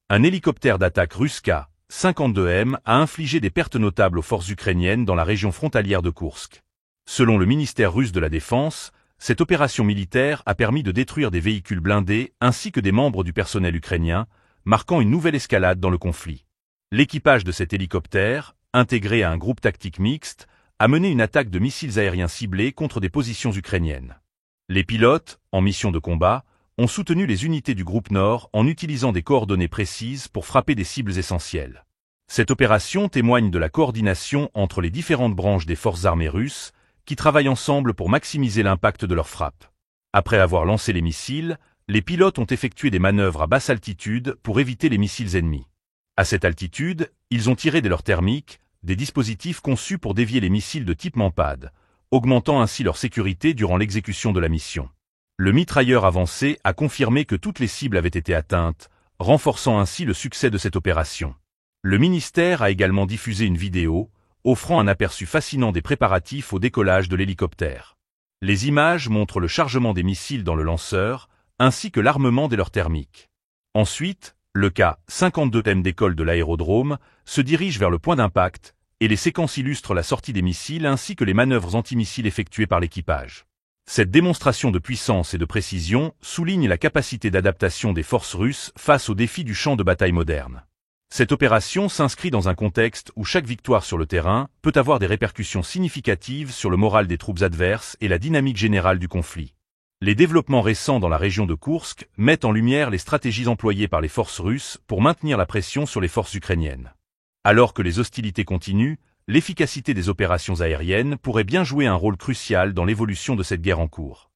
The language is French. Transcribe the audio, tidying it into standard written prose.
Un hélicoptère d'attaque russe Ka-52M a infligé des pertes notables aux forces ukrainiennes dans la région frontalière de Koursk. Selon le ministère russe de la Défense, cette opération militaire a permis de détruire des véhicules blindés ainsi que des membres du personnel ukrainien, marquant une nouvelle escalade dans le conflit. L'équipage de cet hélicoptère, intégré à un groupe tactique mixte, a mené une attaque de missiles aériens ciblés contre des positions ukrainiennes. Les pilotes, en mission de combat, ont soutenu les unités du groupe Nord en utilisant des coordonnées précises pour frapper des cibles essentielles. Cette opération témoigne de la coordination entre les différentes branches des forces armées russes, qui travaillent ensemble pour maximiser l'impact de leurs frappes. Après avoir lancé les missiles, les pilotes ont effectué des manœuvres à basse altitude pour éviter les missiles ennemis. À cette altitude, ils ont tiré des leurres thermiques, des dispositifs conçus pour dévier les missiles de type Mampad, augmentant ainsi leur sécurité durant l'exécution de la mission. Le mitrailleur avancé a confirmé que toutes les cibles avaient été atteintes, renforçant ainsi le succès de cette opération. Le ministère a également diffusé une vidéo, offrant un aperçu fascinant des préparatifs au décollage de l'hélicoptère. Les images montrent le chargement des missiles dans le lanceur, ainsi que l'armement des leurres thermiques. Ensuite, le Ka-52M décolle de l'aérodrome, se dirige vers le point d'impact, et les séquences illustrent la sortie des missiles ainsi que les manœuvres antimissiles effectuées par l'équipage. Cette démonstration de puissance et de précision souligne la capacité d'adaptation des forces russes face aux défis du champ de bataille moderne. Cette opération s'inscrit dans un contexte où chaque victoire sur le terrain peut avoir des répercussions significatives sur le moral des troupes adverses et la dynamique générale du conflit. Les développements récents dans la région de Koursk mettent en lumière les stratégies employées par les forces russes pour maintenir la pression sur les forces ukrainiennes. Alors que les hostilités continuent, l'efficacité des opérations aériennes pourrait bien jouer un rôle crucial dans l'évolution de cette guerre en cours.